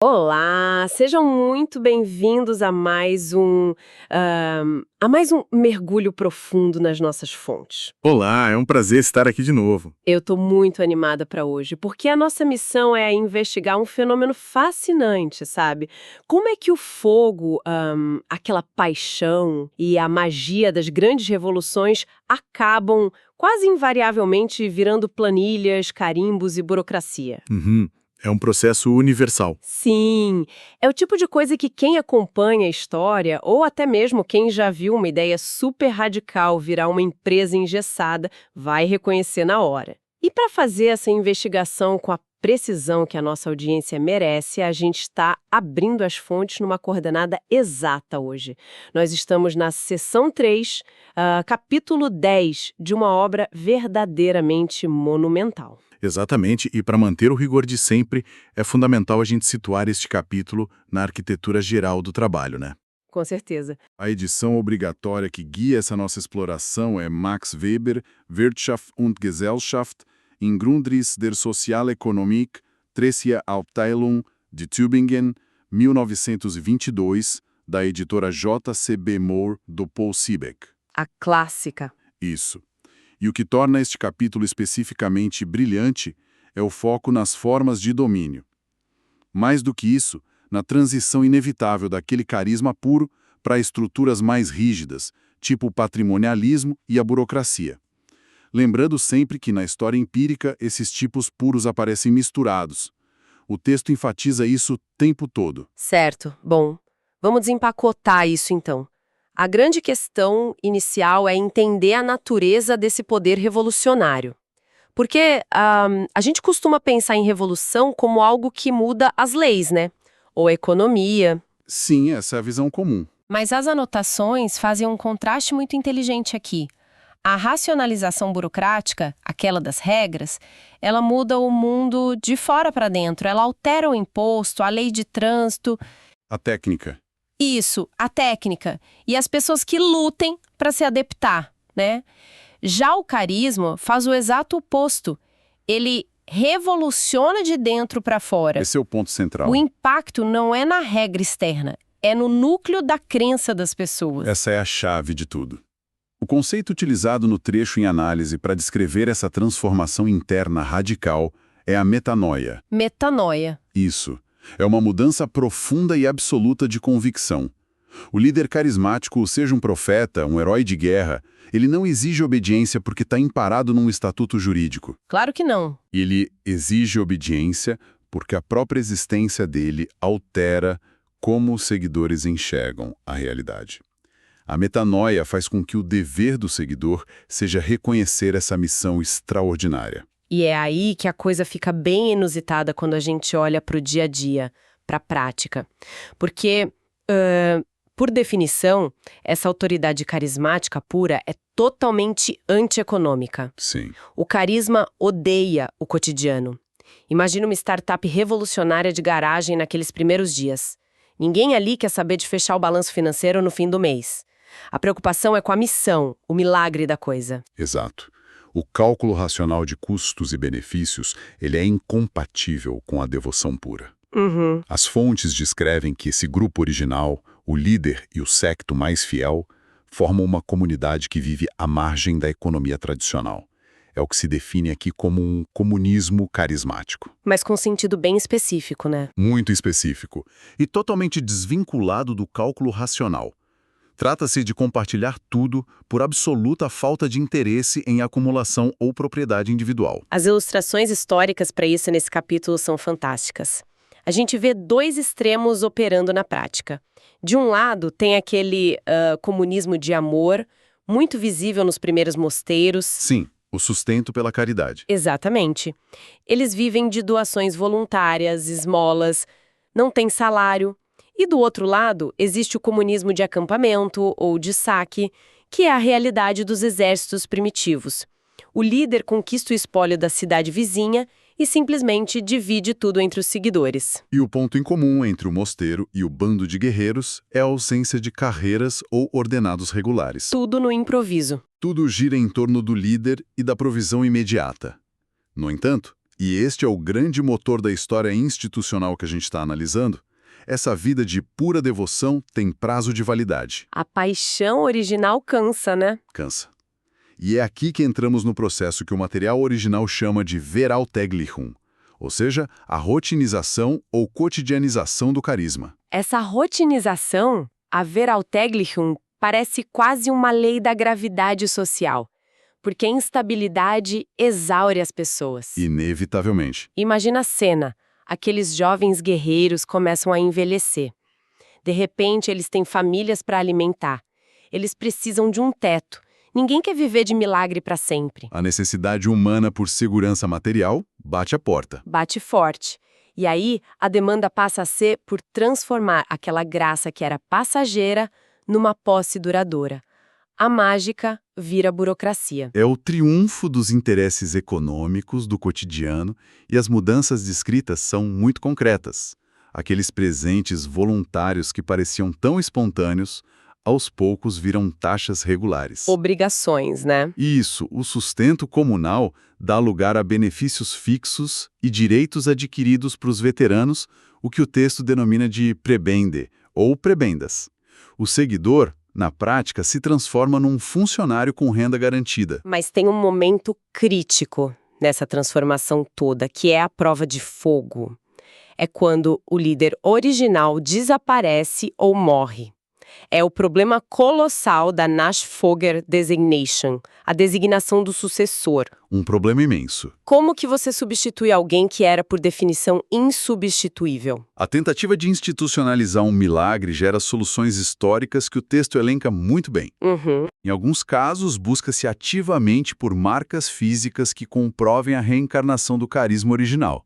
Olá, sejam muito bem-vindos a mais um mergulho profundo nas nossas fontes. Olá, é um prazer estar aqui de novo. Eu estou muito animada para hoje, porque a nossa missão é investigar um fenômeno fascinante, sabe? Como é que o fogo, aquela paixão e a magia das grandes revoluções acabam quase invariavelmente virando planilhas, carimbos e burocracia? É um processo universal. Sim, é o tipo de coisa que quem acompanha a história, ou até mesmo quem já viu uma ideia super radical virar uma empresa engessada, vai reconhecer na hora. E para fazer essa investigação com a precisão que a nossa audiência merece, a gente está abrindo as fontes numa coordenada exata hoje. Nós estamos na seção 3, capítulo 10, de uma obra verdadeiramente monumental. Exatamente, e para manter o rigor de sempre, é fundamental a gente situar este capítulo na arquitetura geral do trabalho, né? Com certeza. A edição obrigatória que guia essa nossa exploração é Max Weber, Wirtschaft und Gesellschaft, in Grundriss der Sozialökonomik, Trecia Abteilung de Tübingen, 1922, da editora J.C.B. Moore, do Paul Siebeck. A clássica. Isso. E o que torna este capítulo especificamente brilhante é o foco nas formas de domínio. Mais do que isso, na transição inevitável daquele carisma puro para estruturas mais rígidas, tipo o patrimonialismo e a burocracia. Lembrando sempre que na história empírica esses tipos puros aparecem misturados. O texto enfatiza isso o tempo todo. Certo. Bom, vamos desempacotar isso então. A grande questão inicial é entender a natureza desse poder revolucionário. Porque a gente costuma pensar em revolução como algo que muda as leis, né? Ou a economia. Sim, essa é a visão comum. Mas as anotações fazem um contraste muito inteligente aqui. A racionalização burocrática, aquela das regras, ela muda o mundo de fora para dentro. Ela altera o imposto, a lei de trânsito. A técnica. Isso, a técnica. E as pessoas que lutem para se adaptar, né? Já o carisma faz o exato oposto. Ele revoluciona de dentro para fora. Esse é o ponto central. O impacto não é na regra externa, é no núcleo da crença das pessoas. Essa é a chave de tudo. O conceito utilizado no trecho em análise para descrever essa transformação interna radical é a metanoia. Metanoia. Isso. É uma mudança profunda e absoluta de convicção. O líder carismático, seja um profeta, um herói de guerra, ele não exige obediência porque está emparado num estatuto jurídico. Claro que não. Ele exige obediência porque a própria existência dele altera como os seguidores enxergam a realidade. A metanoia faz com que o dever do seguidor seja reconhecer essa missão extraordinária. E é aí que a coisa fica bem inusitada quando a gente olha para o dia a dia, para a prática. Porque, por definição, essa autoridade carismática pura é totalmente antieconômica. Sim. O carisma odeia o cotidiano. Imagina uma startup revolucionária de garagem naqueles primeiros dias. Ninguém ali quer saber de fechar o balanço financeiro no fim do mês. A preocupação é com a missão, o milagre da coisa. Exato. O cálculo racional de custos e benefícios, ele é incompatível com a devoção pura. As fontes descrevem que esse grupo original, o líder e o séquito mais fiel, formam uma comunidade que vive à margem da economia tradicional. É o que se define aqui como um comunismo carismático. Mas com sentido bem específico, né? Muito específico e totalmente desvinculado do cálculo racional. Trata-se de compartilhar tudo por absoluta falta de interesse em acumulação ou propriedade individual. As ilustrações históricas para isso nesse capítulo são fantásticas. A gente vê dois extremos operando na prática. De um lado, tem aquele comunismo de amor, muito visível nos primeiros mosteiros. Sim, o sustento pela caridade. Exatamente. Eles vivem de doações voluntárias, esmolas, não tem salário. E do outro lado, existe o comunismo de acampamento ou de saque, que é a realidade dos exércitos primitivos. O líder conquista o espólio da cidade vizinha e simplesmente divide tudo entre os seguidores. E o ponto em comum entre o mosteiro e o bando de guerreiros é a ausência de carreiras ou ordenados regulares. Tudo no improviso. Tudo gira em torno do líder e da provisão imediata. No entanto, E este é o grande motor da história institucional que a gente está analisando. Essa vida de pura devoção tem prazo de validade. A paixão original cansa, né? Cansa. E é aqui que entramos no processo que o material original chama de Veralltäglichung, ou seja, a rotinização ou cotidianização do carisma. Essa rotinização, a Veralltäglichung, parece quase uma lei da gravidade social, porque a instabilidade exaure as pessoas. Inevitavelmente. Imagina a cena, aqueles jovens guerreiros começam a envelhecer. De repente, eles têm famílias para alimentar. Eles precisam de um teto. Ninguém quer viver de milagre para sempre. A necessidade humana por segurança material bate a porta. Bate forte. E aí, a demanda passa a ser por transformar aquela graça que era passageira numa posse duradoura. A mágica vira burocracia. É o triunfo dos interesses econômicos do cotidiano e as mudanças descritas são muito concretas. Aqueles presentes voluntários que pareciam tão espontâneos, aos poucos viram taxas regulares. Obrigações, né? Isso, o sustento comunal dá lugar a benefícios fixos e direitos adquiridos para os veteranos, o que o texto denomina de prebende, ou prebendas. O seguidor, na prática, se transforma num funcionário com renda garantida. Mas tem um momento crítico nessa transformação toda, que é a prova de fogo. É quando o líder original desaparece ou morre. É o problema colossal da Nachfolger Designation, a designação do sucessor. Um problema imenso. Como que você substitui alguém que era, por definição, insubstituível? A tentativa de institucionalizar um milagre gera soluções históricas que o texto elenca muito bem. Em alguns casos, busca-se ativamente por marcas físicas que comprovem a reencarnação do carisma original.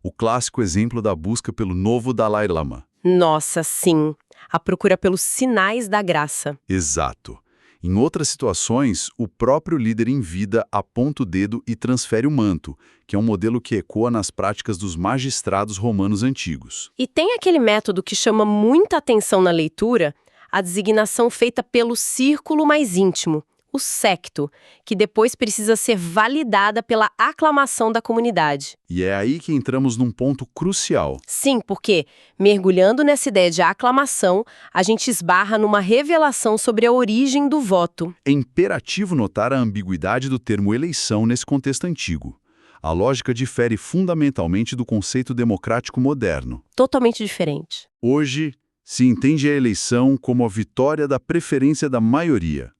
O clássico exemplo da busca pelo novo Dalai Lama. Nossa, sim. A procura pelos sinais da graça. Exato. Em outras situações, o próprio líder em vida aponta o dedo e transfere o manto, que é um modelo que ecoa nas práticas dos magistrados romanos antigos. E tem aquele método que chama muita atenção na leitura, a designação feita pelo círculo mais íntimo, o secto, que depois precisa ser validada pela aclamação da comunidade. E é aí que entramos num ponto crucial. Sim, porque, mergulhando nessa ideia de aclamação, a gente esbarra numa revelação sobre a origem do voto. É imperativo notar a ambiguidade do termo eleição nesse contexto antigo. A lógica difere fundamentalmente do conceito democrático moderno. Totalmente diferente. Hoje, se entende a eleição como a vitória da preferência da maioria.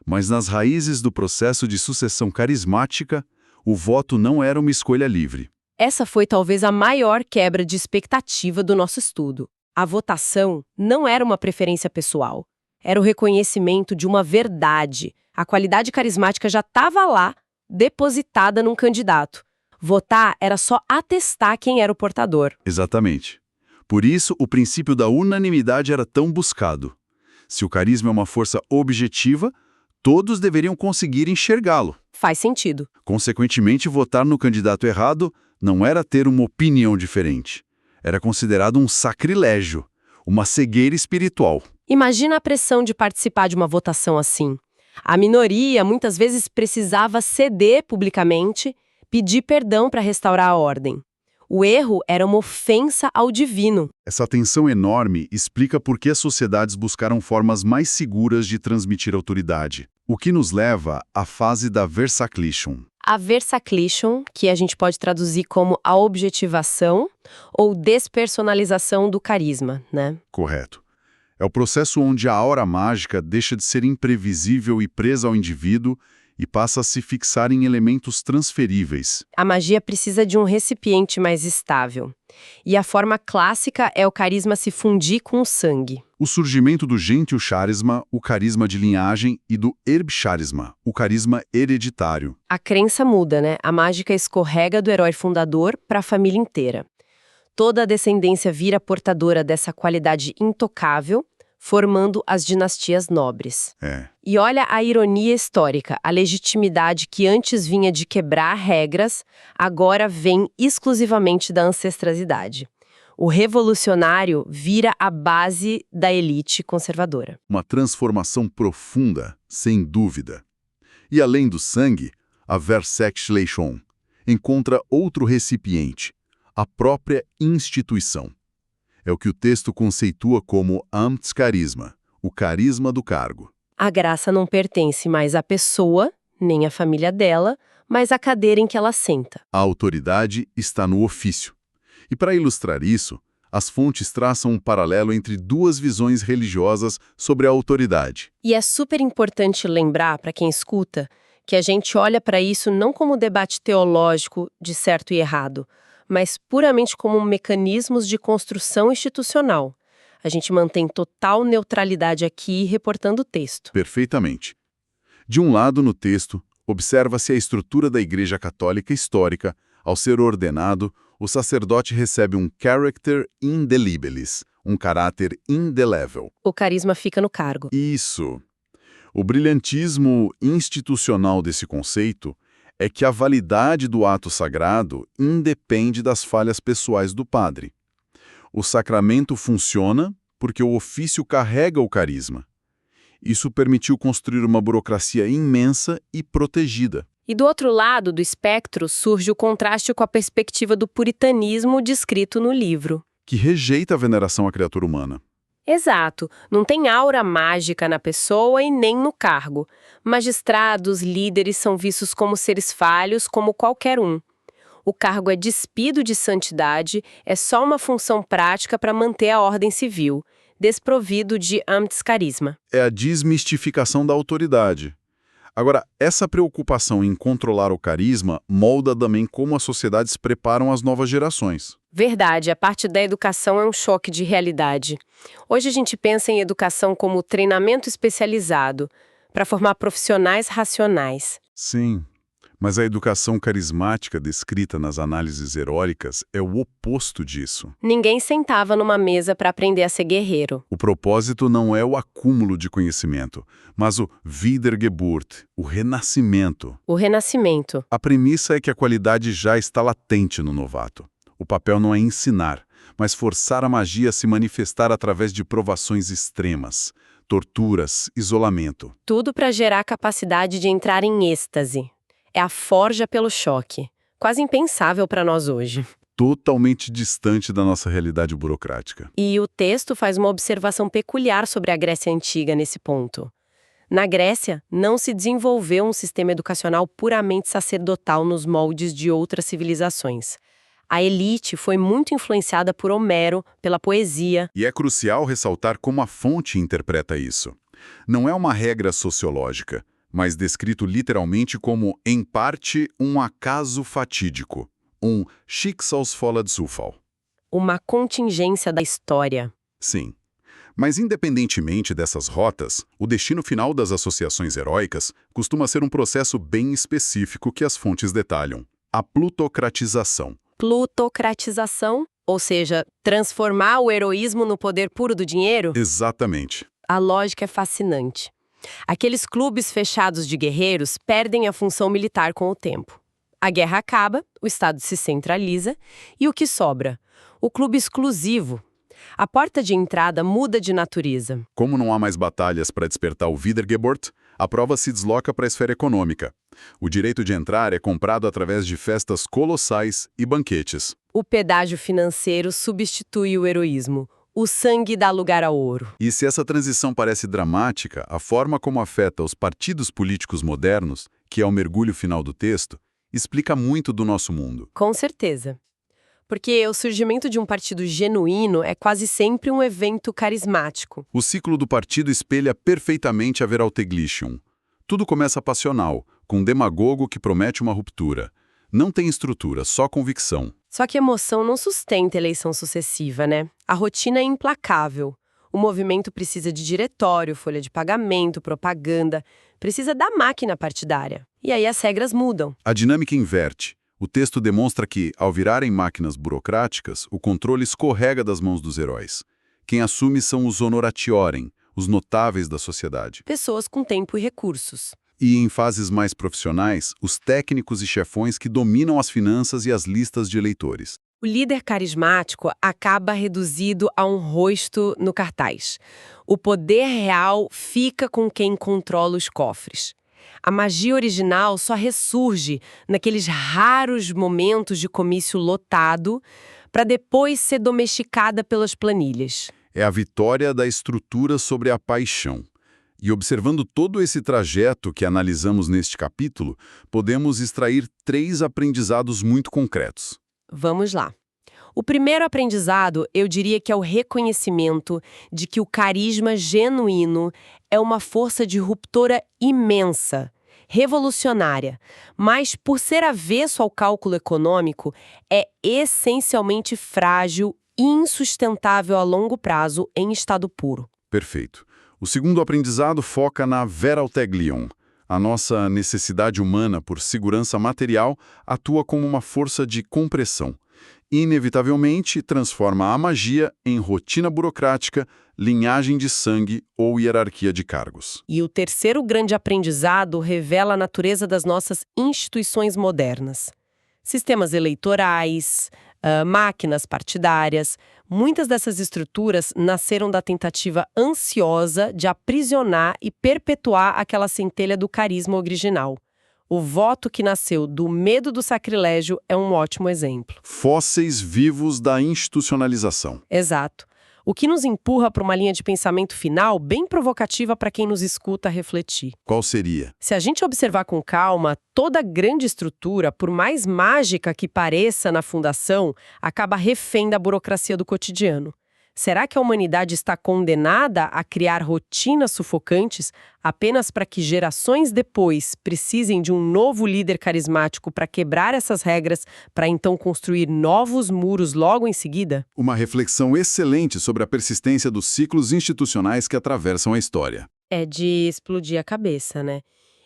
Mas nas raízes do processo de sucessão carismática, o voto não era uma escolha livre. Essa foi talvez a maior quebra de expectativa do nosso estudo. A votação não era uma preferência pessoal. Era o reconhecimento de uma verdade. A qualidade carismática já estava lá, depositada num candidato. Votar era só atestar quem era o portador. Exatamente. Por isso, o princípio da unanimidade era tão buscado. Se o carisma é uma força objetiva, todos deveriam conseguir enxergá-lo. Faz sentido. Consequentemente, votar no candidato errado não era ter uma opinião diferente. Era considerado um sacrilégio, uma cegueira espiritual. Imagina a pressão de participar de uma votação assim. A minoria muitas vezes precisava ceder publicamente, pedir perdão para restaurar a ordem. O erro era uma ofensa ao divino. Essa tensão enorme explica por que as sociedades buscaram formas mais seguras de transmitir autoridade, o que nos leva à fase da Versachlichung. A Versachlichung, que a gente pode traduzir como a objetivação ou despersonalização do carisma, né? Correto. É o processo onde a aura mágica deixa de ser imprevisível e presa ao indivíduo e passa a se fixar em elementos transferíveis. A magia precisa de um recipiente mais estável. E a forma clássica é o carisma se fundir com o sangue. O surgimento do Gentile-charisma, o carisma de linhagem, e do Erbe-charisma, o carisma hereditário. A crença muda, né? A mágica escorrega do herói fundador para a família inteira. Toda a descendência vira portadora dessa qualidade intocável, formando as dinastias nobres. E olha a ironia histórica, a legitimidade que antes vinha de quebrar regras, agora vem exclusivamente da ancestralidade. O revolucionário vira a base da elite conservadora. Uma transformação profunda, sem dúvida. E além do sangue, a Versachlichung. encontra outro recipiente, a própria instituição. É o que o texto conceitua como Amtscharisma, o carisma do cargo. A graça não pertence mais à pessoa, nem à família dela, mas à cadeira em que ela senta. A autoridade está no ofício. E para ilustrar isso, as fontes traçam um paralelo entre duas visões religiosas sobre a autoridade. E é super importante lembrar, para quem escuta, que a gente olha para isso não como debate teológico de certo e errado, mas puramente como mecanismos de construção institucional. A gente mantém total neutralidade aqui reportando o texto. Perfeitamente. De um lado, no texto, observa-se a estrutura da Igreja Católica histórica. Ao ser ordenado, o sacerdote recebe um character indelibilis, um caráter indelével. O carisma fica no cargo. Isso. O brilhantismo institucional desse conceito é que a validade do ato sagrado independe das falhas pessoais do padre. O sacramento funciona porque o ofício carrega o carisma. Isso permitiu construir uma burocracia imensa e protegida. E do outro lado do espectro surge o contraste com a perspectiva do puritanismo descrito no livro. Que rejeita a veneração à criatura humana. Exato, não tem aura mágica na pessoa e nem no cargo. Magistrados, líderes são vistos como seres falhos, como qualquer um. O cargo é despido de santidade, é só uma função prática para manter a ordem civil, desprovido de Amtscharisma. É a desmistificação da autoridade. Agora, essa preocupação em controlar o carisma molda também como as sociedades preparam as novas gerações. Verdade, a parte da educação é um choque de realidade. Hoje a gente pensa em educação como treinamento especializado, para formar profissionais racionais. Sim, mas a educação carismática descrita nas análises heróicas é o oposto disso. Ninguém sentava numa mesa para aprender a ser guerreiro. O propósito não é o acúmulo de conhecimento, mas o Wiedergeburt, o renascimento. O renascimento. A premissa é que a qualidade já está latente no novato. O papel não é ensinar, mas forçar a magia a se manifestar através de provações extremas, torturas, isolamento. Tudo para gerar a capacidade de entrar em êxtase. É a forja pelo choque. Quase impensável para nós hoje. Totalmente distante da nossa realidade burocrática. E o texto faz uma observação peculiar sobre a Grécia Antiga nesse ponto. Na Grécia, não se desenvolveu um sistema educacional puramente sacerdotal nos moldes de outras civilizações. A elite foi muito influenciada por Homero, pela poesia. E é crucial ressaltar como a fonte interpreta isso. Não é uma regra sociológica, mas descrito literalmente como, em parte, um acaso fatídico, um Schicksalsvoller Zufall. Uma contingência da história. Sim. Mas independentemente dessas rotas, o destino final das associações heróicas costuma ser um processo bem específico que as fontes detalham: a plutocratização. Plutocratização, ou seja, transformar o heroísmo no poder puro do dinheiro? Exatamente. A lógica é fascinante. Aqueles clubes fechados de guerreiros perdem a função militar com o tempo. A guerra acaba, o Estado se centraliza, e o que sobra? O clube exclusivo. A porta de entrada muda de natureza. Como não há mais batalhas para despertar o Wiedergeburt, a prova se desloca para a esfera econômica. O direito de entrar é comprado através de festas colossais e banquetes. O pedágio financeiro substitui o heroísmo. O sangue dá lugar ao ouro. E se essa transição parece dramática, a forma como afeta os partidos políticos modernos, que é o mergulho final do texto, explica muito do nosso mundo. Com certeza. Porque o surgimento de um partido genuíno é quase sempre um evento carismático. O ciclo do partido espelha perfeitamente a Veralteglition. Tudo começa passional, com um demagogo que promete uma ruptura. Não tem estrutura, só convicção. Só que emoção não sustenta eleição sucessiva, né? A rotina é implacável. O movimento precisa de diretório, folha de pagamento, propaganda. Precisa da máquina partidária. E aí as regras mudam. A dinâmica inverte. O texto demonstra que, ao virarem máquinas burocráticas, o controle escorrega das mãos dos heróis. Quem assume são os honoratiorem, os notáveis da sociedade. Pessoas com tempo e recursos. E, em fases mais profissionais, os técnicos e chefões que dominam as finanças e as listas de eleitores. O líder carismático acaba reduzido a um rosto no cartaz. O poder real fica com quem controla os cofres. A magia original só ressurge naqueles raros momentos de comício lotado para depois ser domesticada pelas planilhas. É a vitória da estrutura sobre a paixão. E observando todo esse trajeto que analisamos neste capítulo, podemos extrair 3 aprendizados muito concretos. Vamos lá. O primeiro aprendizado, eu diria que é o reconhecimento de que o carisma genuíno é uma força disruptora imensa, revolucionária, mas por ser avesso ao cálculo econômico, é essencialmente frágil e insustentável a longo prazo em estado puro. Perfeito. O segundo aprendizado foca na veralteglion. A nossa necessidade humana por segurança material atua como uma força de compressão. Inevitavelmente, transforma a magia em rotina burocrática, linhagem de sangue ou hierarquia de cargos. E o terceiro grande aprendizado revela a natureza das nossas instituições modernas. Sistemas eleitorais, máquinas partidárias, muitas dessas estruturas nasceram da tentativa ansiosa de aprisionar e perpetuar aquela centelha do carisma original. O voto que nasceu do medo do sacrilégio é um ótimo exemplo. Fósseis vivos da institucionalização. Exato. O que nos empurra para uma linha de pensamento final bem provocativa para quem nos escuta refletir. Qual seria? Se a gente observar com calma, toda grande estrutura, por mais mágica que pareça na fundação, acaba refém da burocracia do cotidiano. Será que a humanidade está condenada a criar rotinas sufocantes apenas para que gerações depois precisem de um novo líder carismático para quebrar essas regras, para então construir novos muros logo em seguida? Uma reflexão excelente sobre a persistência dos ciclos institucionais que atravessam a história. É de explodir a cabeça, né?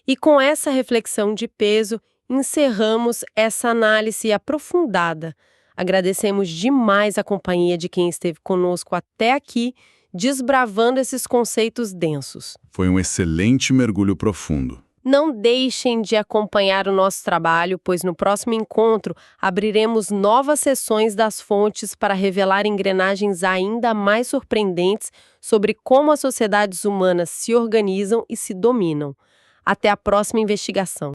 E com essa reflexão de peso, encerramos essa análise aprofundada. Agradecemos demais a companhia de quem esteve conosco até aqui, desbravando esses conceitos densos. Foi um excelente mergulho profundo. Não deixem de acompanhar o nosso trabalho, pois no próximo encontro abriremos novas sessões das fontes para revelar engrenagens ainda mais surpreendentes sobre como as sociedades humanas se organizam e se dominam. Até a próxima investigação.